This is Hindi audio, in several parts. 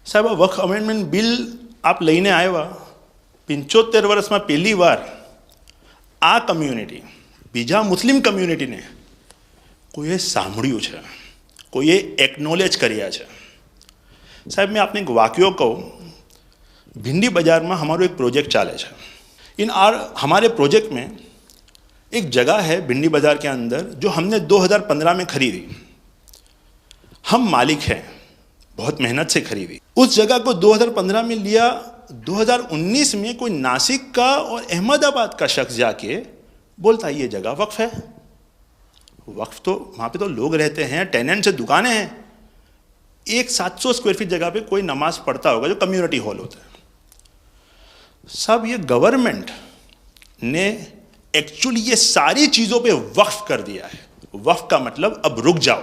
સાહેબ, આ વક્ફ અમેન્ડમેન્ટ બિલ આપ લઈને આવ્યા 75 વર્ષમાં પહેલી વાર આ કમ્યુનિટી, બીજા મુસ્લિમ કમ્યુનિટીને કોઈએ સાંભળ્યું છે, કોઈએ એકનોલેજ કર્યા છે. સાહેબ, मैं आपने एक वाक्यों कहूँ, भिंडी बाज़ार में हमारा एक प्रोजेक्ट चाले है. हमारे प्रोजेक्ट में एक जगह है भिंडी बाज़ार के अंदर जो हमने 2015 में खरीदी. हम मालिक हैं, बहुत मेहनत से खरीदी. उस जगह को 2015 में लिया. 2019 में कोई नासिक का और अहमदाबाद का शख्स जाके बोलता ये जगह वक्फ है. वक्फ तो वहाँ पे तो लोग रहते हैं, टेनेंट्स हैं, दुकानें हैं. एक 700 स्क्वायर फीट जगह पे कोई नमाज पढ़ता होगा जो कम्युनिटी हॉल होता है. सब ये गवर्नमेंट ने एक्चुअली ये सारी चीज़ों पे वक्फ कर दिया है. वक्फ का मतलब अब रुक जाओ,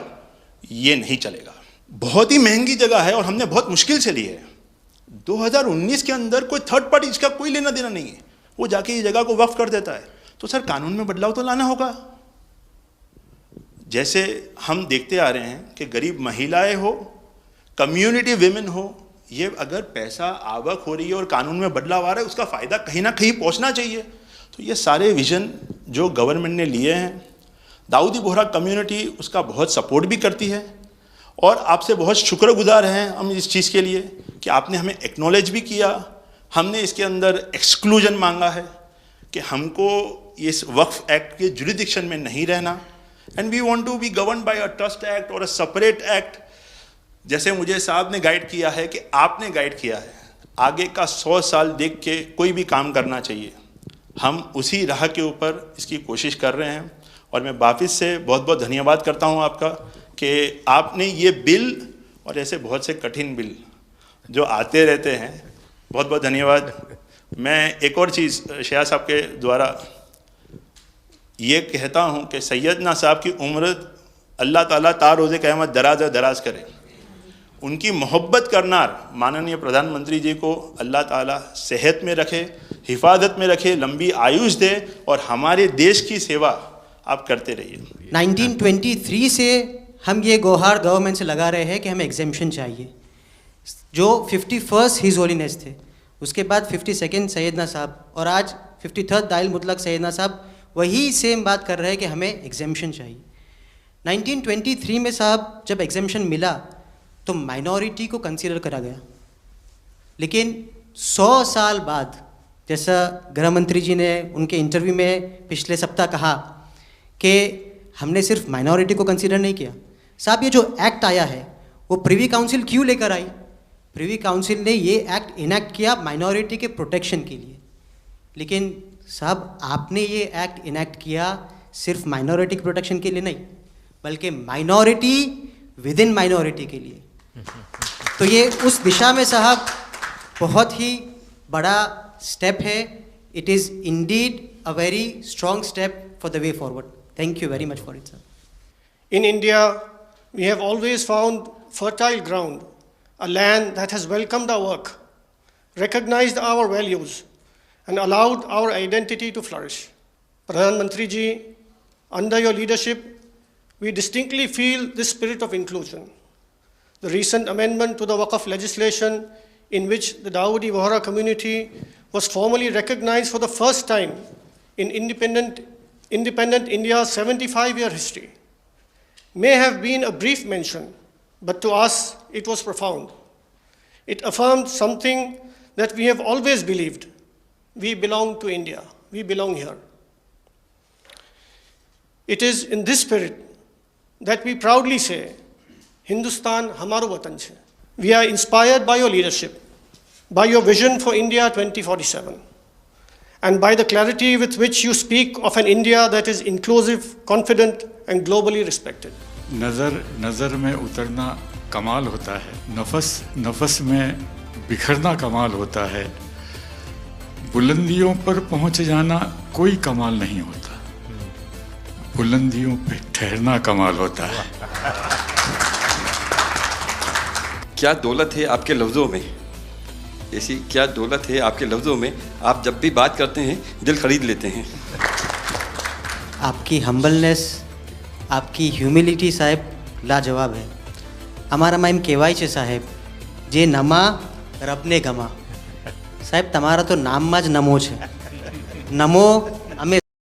ये नहीं चलेगा. बहुत ही महंगी जगह है और हमने बहुत मुश्किल से ली है. 2019 के अंदर कोई थर्ड पार्टी, इसका कोई लेना देना नहीं है, वो जाके ये जगह को वक्फ कर देता है. तो सर, कानून में बदलाव तो लाना होगा. जैसे हम देखते आ रहे हैं कि गरीब महिलाएं हो, कम्युनिटी विमेन हो, ये अगर पैसा आवक हो रही है और कानून में बदलाव आ रहा है, उसका फ़ायदा कहीं ना कहीं पहुंचना चाहिए. तो ये सारे विजन जो गवर्नमेंट ने लिए हैं, दाऊदी बोहरा कम्युनिटी उसका बहुत सपोर्ट भी करती है. और आपसे बहुत शुक्रगुजार हैं हम इस चीज़ के लिए कि आपने हमें एक्नॉलेज भी किया. हमने इसके अंदर एक्सक्लूजन मांगा है कि हमको इस वक्फ एक्ट के जुरिडिक्शन में नहीं रहना. And we want to be govern by a trust act और अ सेपरेट एक्ट. जैसे मुझे साहब ने गाइड किया है कि आपने गाइड किया है, आगे का 100 साल देख के कोई भी काम करना चाहिए. हम उसी राह के ऊपर इसकी कोशिश कर रहे हैं. और मैं वापस से बहुत बहुत धन्यवाद करता हूं आपका कि आपने ये बिल और ऐसे बहुत से कठिन बिल जो आते रहते हैं, बहुत बहुत धन्यवाद. मैं एक और चीज़ शया साहब के द्वारा ये कहता हूँ कि सैयदना साहब की उम्र अल्लाह ताला तार रोज़े क़यामत दराज करे. उनकी मोहब्बत करनार माननीय प्रधानमंत्री जी को अल्लाह ताला सेहत में रखे, हिफाजत में रखे, लंबी आयुष दे और हमारे देश की सेवा आप करते रहिए. 1923 से हम ये गुहार गवर्नमेंट से लगा रहे हैं कि हमें एग्जेम्पशन चाहिए. जो 51st हिज होलीनेस थे, उसके बाद 52nd सैयदना साहब और आज 53rd दाइल मुतलक सैयदना साहब वही सेम बात कर रहे हैं कि हमें एग्जेम्पशन चाहिए. 1923 में साहब जब एग्जेम्पशन मिला तो माइनॉरिटी को कंसीडर करा गया. लेकिन 100 साल बाद, जैसा गृह मंत्री जी ने उनके इंटरव्यू में पिछले सप्ताह कहा कि हमने सिर्फ माइनॉरिटी को कंसीडर नहीं किया. साहब, ये जो एक्ट आया है वो प्रिवी काउंसिल क्यों लेकर आई? प्रिवी काउंसिल ने ये एक्ट इनैक्ट किया माइनॉरिटी के प्रोटेक्शन के लिए. लेकिन साहब, आपने ये एक्ट इनैक्ट किया सिर्फ माइनॉरिटी के प्रोटेक्शन के लिए नहीं, बल्कि माइनॉरिटी विद इन माइनॉरिटी के लिए. तो ये उस दिशा में साहब बहुत ही बड़ा स्टेप है. It is indeed a very strong step for the way forward. Thank you very much for it, sir. In India, we have always found fertile ground, a land that has welcomed our work, recognized our values, and allowed our identity to flourish. Pradhan Mantri ji, under your leadership, we distinctly feel this spirit of inclusion. The recent amendment to the Waqf legislation, in which the Dawoodi Bohra community was formally recognized for the first time in independent India's 75-year history, may have been a brief mention, but to us it was profound. It affirmed something that we have always believed. We belong to India. We belong here. It is in this spirit that we proudly say, Hindustan hamaro watan chhe. We are inspired by your leadership, by your vision for India 2047, and by the clarity with which you speak of an India that is inclusive, confident, and globally respected. नज़र में उतरना कमाल होता है, नफस में बिखरना कमाल होता है, बुलंदियों पर पहुंच जाना कोई कमाल नहीं होता, बुलंदियों पे ठहरना कमाल होता है. क्या दौलत है आपके लफ्ज़ों में, ऐसी क्या दौलत है आपके लफ्ज़ों में. आप जब भी बात करते हैं दिल खरीद लेते हैं. आपकी हम्बलनेस, आपकी ह्यूमिलिटी साहेब लाजवाब है. અમારામાં એમ કહેવાય છે સાહેબ, જે નમા રબને ગમા. સાહેબ તમારા તો નામમાં જ નમો છે. નમો